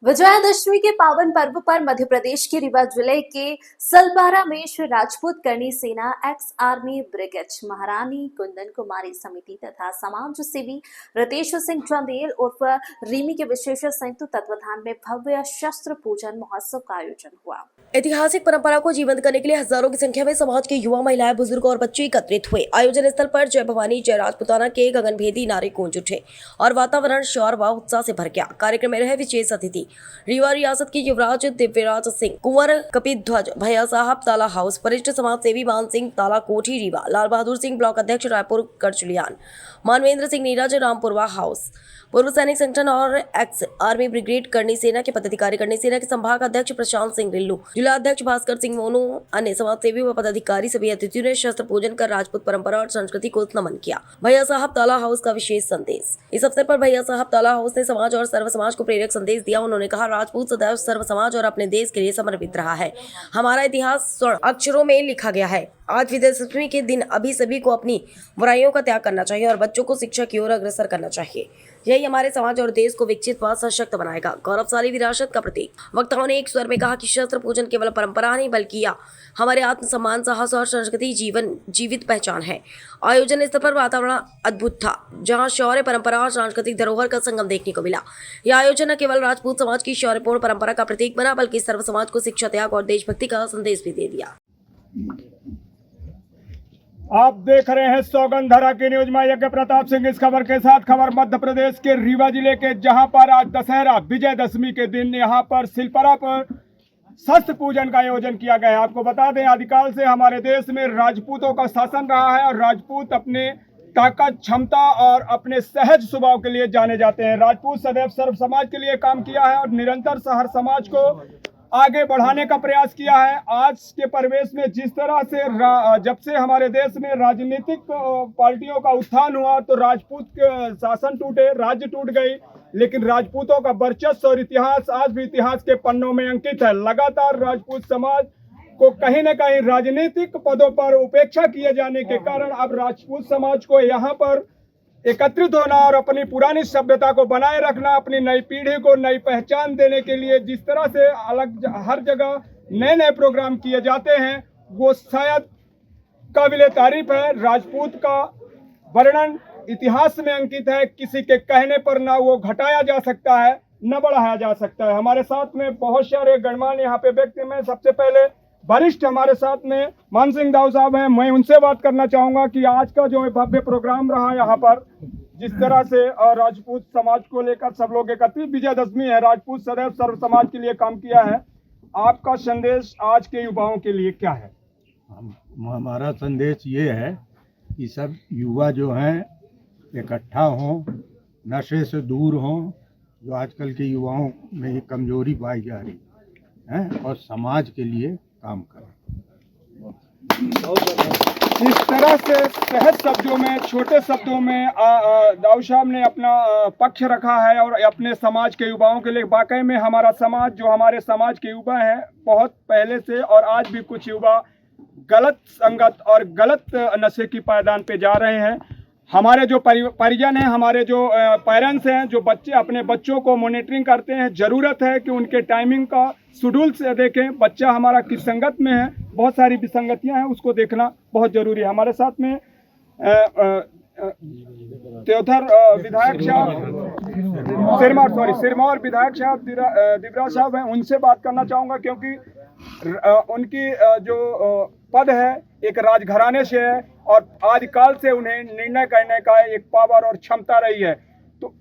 विजयादशमी के पावन पर्व पर मध्य प्रदेश के रीवा जिले के सलबारा में श्री राजपूत करणी सेना एक्स आर्मी ब्रिगेड महारानी कुंदन कुमारी समिति तथा समाज सेवी रितेश सिंह चंदेल उर्फ रीमी के विशेष संयुक्त तत्वाधान में भव्य शस्त्र पूजन महोत्सव का आयोजन हुआ। ऐतिहासिक परंपरा को जीवंत करने के लिए हजारों की संख्या में समाज के युवा, महिलाएं, बुजुर्ग और बच्चे एकत्रित हुए। आयोजन स्थल पर जय भवानी जय राजपुताना के गगनभेदी नारे गूंज उठे और वातावरण शौर्य व उत्साह से भर गया। कार्यक्रम में रहे विशेष अतिथि रीवा रियासत के युवराज दिव्यराज सिंह, कुंवर कपिध्वज, भैया साहब ताला हाउस, वरिष्ठ समाज सेवी मान सिंह ताला कोठी रीवा, लाल बहादुर सिंह ब्लॉक अध्यक्ष रायपुर करचुलियान, मानवेंद्र सिंह नीरज रामपुरवा हाउस, पूर्व सैनिक संगठन और एक्स आर्मी ब्रिगेड करणी सेना के पदाधिकारी, करणी सेना के संभाग अध्यक्ष प्रशांत सिंह रिल्लू, जिला अध्यक्ष भास्कर सिंह मोनू, अन्य समाज सेवी व पदाधिकारी सभी अतिथियों ने शस्त्र पूजन कर राजपूत परंपरा और संस्कृति को नमन किया। भैया साहब ताला हाउस का विशेष संदेश। इस अवसर पर भैया साहब ताला हाउस ने समाज और सर्व समाज को प्रेरक संदेश दिया। उन्होंने कहा, राजपूत सदैव सर्व समाज और अपने देश के लिए समर्पित रहा है। हमारा इतिहास स्वर्ण अक्षरों में लिखा गया है। आज विजयादशमी के दिन अभी सभी को अपनी बुराइयों का त्याग करना चाहिए और बच्चों को शिक्षा की ओर अग्रसर करना चाहिए। यही हमारे समाज और देश को विकसित व सशक्त बनाएगा। गौरवशाली विरासत का प्रतीक। वक्ताओं ने एक स्वर में कहा कि शस्त्र पूजन केवल परंपरा नहीं बल्कि यह हमारे आत्मसम्मान, साहस और संस्कृति जीवित पहचान है। आयोजन स्थल पर वातावरण अद्भुत था, जहां शौर्य, परंपरा और सांस्कृतिक धरोहर का संगम देखने को मिला। यह आयोजन न केवल राजपूत समाज की शौर्यपूर्ण परंपरा का प्रतीक बना बल्कि सर्व समाज को शिक्षा, त्याग और देशभक्ति का संदेश भी दे दिया। आप देख रहे हैं सौगंधरा की न्यूज में यज्ञ प्रताप सिंह। इस खबर के साथ खबर मध्य प्रदेश के रीवा जिले के, जहां पर आज दशहरा विजयदशमी के दिन यहां पर सिलपरा पर शस्त्र पूजन का आयोजन किया गया है। आपको बता दें, आदिकाल से हमारे देश में राजपूतों का शासन रहा है और राजपूत अपने ताकत, क्षमता और अपने सहज स्वभाव के लिए जाने जाते हैं। राजपूत सदैव सर्व समाज के लिए काम किया है और निरंतर हर समाज को आगे बढ़ाने का प्रयास किया है। आज के परिवेश में जिस तरह से जब से हमारे देश में राजनीतिक पार्टियों का उत्थान हुआ तो राजपूत शासन टूटे, राज्य टूट गई, लेकिन राजपूतों का वर्चस्व और इतिहास आज भी इतिहास के पन्नों में अंकित है। लगातार राजपूत समाज को कहीं न कहीं राजनीतिक पदों पर उपेक्षा किए जाने के कारण अब राजपूत समाज को यहाँ पर एकत्रित होना और अपनी पुरानी सभ्यता को बनाए रखना, अपनी नई पीढ़ी को नई पहचान देने के लिए जिस तरह से अलग हर जगह नए नए प्रोग्राम किए जाते हैं, वो शायद काबिले तारीफ है। राजपूत का वर्णन इतिहास में अंकित है। किसी के कहने पर ना वो घटाया जा सकता है न बढ़ाया जा सकता है। हमारे साथ में बहुत सारे गणमान्य यहाँ पे व्यक्ति हैं। सबसे पहले वरिष्ठ हमारे साथ में मान सिंह दाऊ साहब हैं। मैं उनसे बात करना चाहूंगा कि आज का जो भव्य प्रोग्राम रहा यहाँ पर, जिस तरह से राजपूत समाज को लेकर सब लोग एकत्रित, विजयदशमी है, राजपूत सदैव सर्व समाज के लिए काम किया है। आपका संदेश आज के युवाओं के लिए क्या है? हमारा संदेश ये है कि सब युवा जो हैं इकट्ठा हों, नशे से दूर हों, जो आजकल के युवाओं में ये कमजोरी पाई जा रही है, और समाज के लिए काम करें। इस तरह से सहज शब्दों में, छोटे शब्दों में दाऊ साहब ने अपना पक्ष रखा है और अपने समाज के युवाओं के लिए। वाकई में हमारा समाज, जो हमारे समाज के युवा हैं, बहुत पहले से और आज भी कुछ युवा गलत संगत और गलत नशे की पायदान पे जा रहे हैं। हमारे जो परिजन हैं, हमारे जो पेरेंट्स हैं, जो बच्चे अपने बच्चों को मॉनिटरिंग करते हैं, ज़रूरत है कि उनके टाइमिंग का शेड्यूल से देखें बच्चा हमारा किस संगत में है। बहुत सारी विसंगतियां हैं, उसको देखना बहुत ज़रूरी है। हमारे साथ में त्योथर विधायक साहब, सिरमौर विधायक साहब दिवराज साहब हैं। उनसे बात करना चाहूँगा क्योंकि उनकी जो पद है एक राजघराने से है और आदिकाल से उन्हें निर्णय करने का एक पावर और क्षमता रही है। तो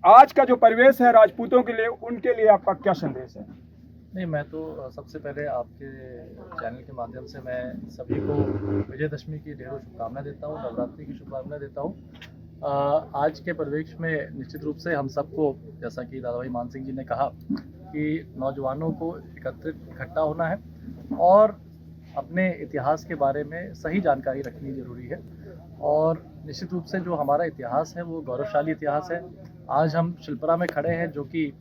आज का जो परिवेश है राजपूतों के लिए, उनके लिए आपका क्या संदेश है? नहीं, मैं तो सबसे पहले आपके चैनल के माध्यम से मैं सभी को विजयदशमी की ढेरों शुभकामनाएं देता हूँ, नवरात्रि की शुभकामनाएं देता हूँ। आज के परिवेश में निश्चित रूप से हम सबको, जैसा कि दादा भाई मान सिंह जी ने कहा, कि नौजवानों को इकट्ठा होना है और अपने इतिहास के बारे में सही जानकारी रखनी ज़रूरी है। और निश्चित रूप से जो हमारा इतिहास है वो गौरवशाली इतिहास है। आज हम शिल्परा में खड़े हैं, जो कि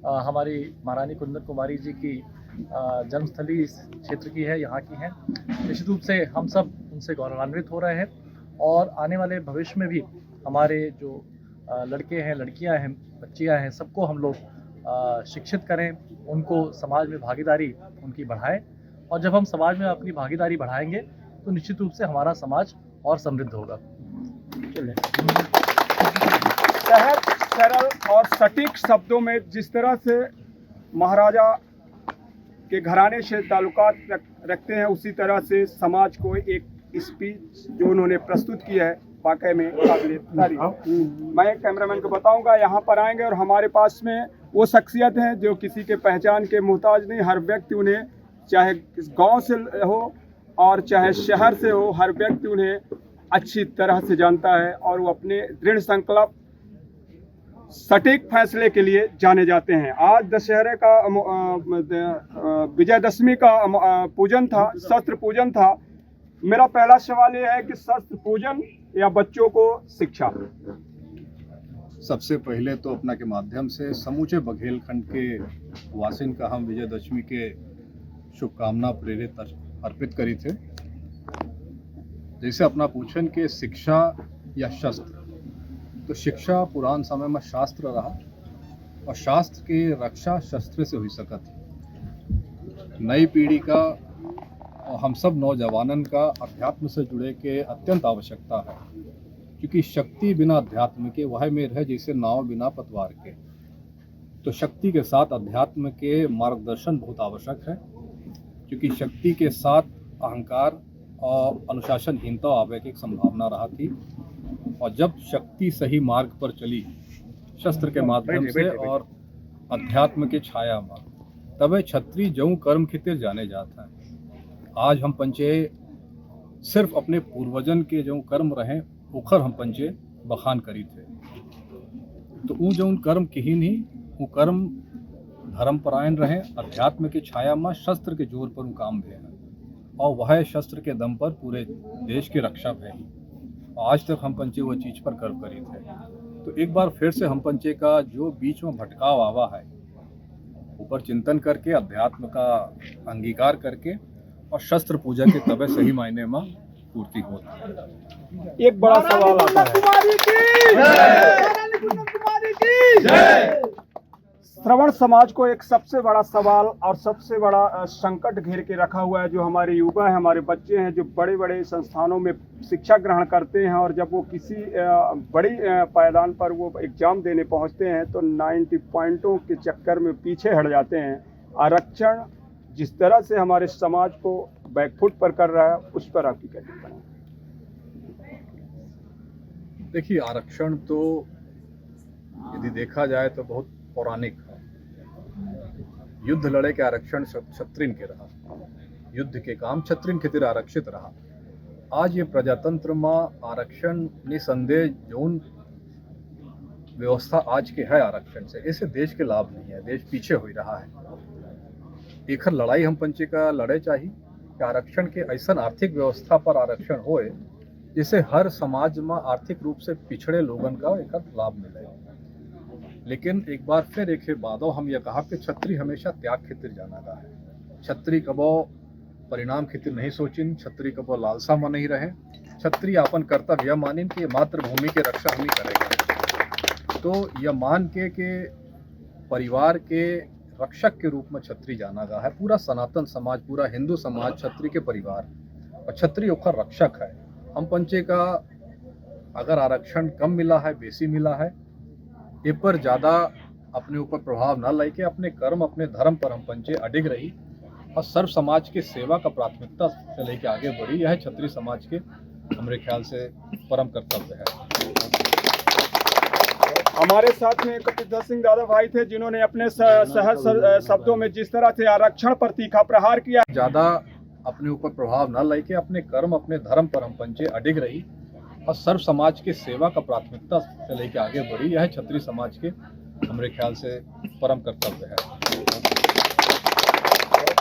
हमारी महारानी कुंदन कुमारी जी की जन्मस्थली इस क्षेत्र की है, यहाँ की हैं। निश्चित रूप से हम सब उनसे गौरवान्वित हो रहे हैं और आने वाले भविष्य में भी हमारे जो लड़के हैं, लड़कियां हैं, बच्चियां हैं, सबको हम लोग शिक्षित करें, उनको समाज में भागीदारी उनकी बढ़ाएं। और जब हम समाज में अपनी भागीदारी बढ़ाएंगे तो निश्चित रूप से हमारा समाज और समृद्ध होगा। सहज, सरल और सटीक शब्दों में जिस तरह से महाराजा के घराने से ताल्लुकात रखते हैं, उसी तरह से समाज को एक स्पीच जो उन्होंने प्रस्तुत की है वाकई में काबिल तारीफ। मैं कैमरामैन को बताऊंगा, यहाँ पर आएंगे और हमारे पास में वो शख्सियत हैं जो किसी के पहचान के मोहताज नहीं। हर व्यक्ति उन्हें, चाहे किस गांव से हो और चाहे शहर से हो, हर व्यक्ति उन्हें अच्छी तरह से जानता है और वो अपने दृढ़ संकल्प सटीक फैसले के लिए जाने जाते हैं। आज दशहरे का विजयदशमी का पूजन था, शस्त्र पूजन था। मेरा पहला सवाल ये है कि शस्त्र पूजन या बच्चों को शिक्षा। सबसे पहले तो अपना के माध्यम से समूचे बघेलखंड के वासिन का हम विजयदशमी के शुभकामना प्रेरित अर्पित करी थे। जैसे अपना पूछन के शिक्षा या शस्त्र, तो शिक्षा पुरान समय में शास्त्र रहा और शास्त्र की रक्षा शस्त्र से हुई सकत। नई पीढ़ी का और हम सब नौजवानन का अध्यात्म से जुड़े के अत्यंत आवश्यकता है, क्योंकि शक्ति बिना अध्यात्म के वह में रहे जैसे नाव बिना पतवार के। तो शक्ति के साथ अध्यात्म के मार्गदर्शन बहुत आवश्यक है, क्योंकि शक्ति के साथ अहंकार और अनुशासनहीनता आवे की एक संभावना रहा थी। और जब शक्ति सही मार्ग पर चली शस्त्र के माध्यम से और अध्यात्म के छाया में, तब छत्री जऊ कर्म खितिर जाने जाता है। आज हम पंचे सिर्फ अपने पूर्वजन के जो कर्म रहे उखर हम पंचे बखान करी थे। तो ऊ जो कर्म कही नहीं, वो कर्म धर्मपरायण रहे, अध्यात्म की छाया में शस्त्र के जोर पर काम भे हैं और वह शस्त्र के दम पर पूरे देश की रक्षा भे। आज तक हम पंचे वो चीज़ पर गर्व करी थे। तो एक बार फिर से हम पंचे का जो बीच में भटकाव आवा है, ऊपर चिंतन करके अध्यात्म का अंगीकार करके और शस्त्र पूजा के तबे सही मायने में पूर्ति होती। एक बड़ा सवाल आता है, श्रवण समाज को एक सबसे बड़ा सवाल और सबसे बड़ा संकट घेर के रखा हुआ है। जो हमारे युवा हैं, हमारे बच्चे हैं, जो बड़े बड़े संस्थानों में शिक्षा ग्रहण करते हैं और जब वो किसी बड़ी पायदान पर वो एग्जाम देने पहुंचते हैं तो 90 पॉइंटों के चक्कर में पीछे हट जाते हैं। आरक्षण जिस तरह से हमारे समाज को बैकफुट पर कर रहा है, उस पर आपकी क्या टिप्पणी? देखिए, आरक्षण तो यदि देखा जाए तो बहुत पौराणिक है। युद्ध लड़े के आरक्षण क्षत्रिन के रहा, युद्ध के काम क्षत्रिन के तिर आरक्षित रहा। आज ये प्रजातंत्र में आरक्षण निसंदेह जौन व्यवस्था आज के है आरक्षण से, इससे देश के लाभ नहीं है, देश पीछे हो रहा है। एक लड़ाई हम पंचे का लड़े चाहिए कि आरक्षण के ऐसा आर्थिक व्यवस्था पर आरक्षण होए जिससे हर समाज में आर्थिक रूप से पिछड़े लोगन का एक लाभ मिले। लेकिन एक बार फिर एक बादो हम ये कहा कि छत्री हमेशा त्याग खितिर जाना का है। छत्री कबो परिणाम खितिर नहीं सोचिन, छत्री कबो लालसा में नहीं रहे। छत्री अपन कर्तव्य मानिन कि मातृभूमि के रक्षा हम ही करेंगे। तो यह मान के परिवार के रक्षक के रूप में छत्री जाना गा है। पूरा सनातन समाज, पूरा हिंदू समाज छत्री के परिवार और छत्री ओखर रक्षक है। हम पंचे का अगर आरक्षण कम मिला है, बेसी मिला है, ये पर ज़्यादा अपने ऊपर प्रभाव ना लेके अपने कर्म, अपने धर्म पर हम पंचे अडिग रही और सर्व समाज के सेवा का प्राथमिकता से लेके आगे बढ़ी। यह छत्री समाज के हमारे ख्याल से परम कर्तव्य है। हमारे साथ में कपिल सिंह दादा भाई थे, जिन्होंने अपने सहज शब्दों में जिस तरह से आरक्षण पर तीखा प्रहार किया। ज़्यादा अपने ऊपर प्रभाव ना लेके अपने कर्म, अपने धर्म पर हम पंचे अडिग रही और सर्व समाज के सेवा का प्राथमिकता से लेके आगे बढ़ी। यह छत्री समाज के हमारे ख्याल से परम कर्तव्य है।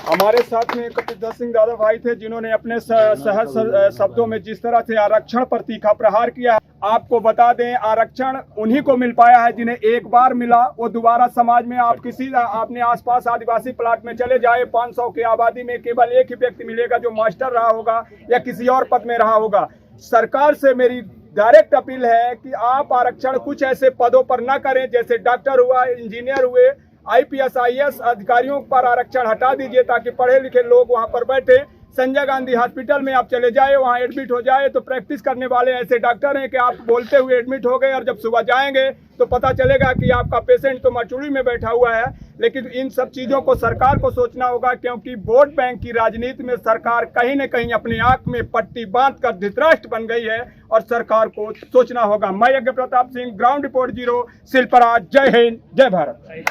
हमारे साथ में कपिल सिंह दादा भाई थे, जिन्होंने अपने सहज शब्दों में जिस तरह से आरक्षण पर तीखा प्रहार किया। आपको बता दें, आरक्षण उन्हीं को मिल पाया है जिन्हें एक बार मिला वो दोबारा समाज में, आप किसी अपने आसपास आदिवासी प्लाट में चले जाए, 500 की आबादी में केवल एक ही व्यक्ति मिलेगा जो मास्टर रहा होगा या किसी और पद में रहा होगा। सरकार से मेरी डायरेक्ट अपील है कि आप आरक्षण कुछ ऐसे पदों पर न करें, जैसे डॉक्टर हुआ, इंजीनियर हुए, IPS IAS अधिकारियों पर आरक्षण हटा दीजिए ताकि पढ़े लिखे लोग वहां पर बैठे। संजय गांधी हॉस्पिटल में आप चले जाए, वहाँ एडमिट हो जाए तो प्रैक्टिस करने वाले ऐसे डॉक्टर हैं कि आप बोलते हुए एडमिट हो गए और जब सुबह जाएंगे तो पता चलेगा कि आपका पेशेंट तो मरचुरी में बैठा हुआ है। लेकिन इन सब चीज़ों को सरकार को सोचना होगा, क्योंकि वोट बैंक की राजनीति में सरकार कहीं न कहीं अपनी आंख में पट्टी बांध कर धृतराष्ट्र बन गई है और सरकार को सोचना होगा। मैं यज्ञ प्रताप सिंह, ग्राउंड रिपोर्ट 0, सिलपरा। जय हिंद, जय भारत।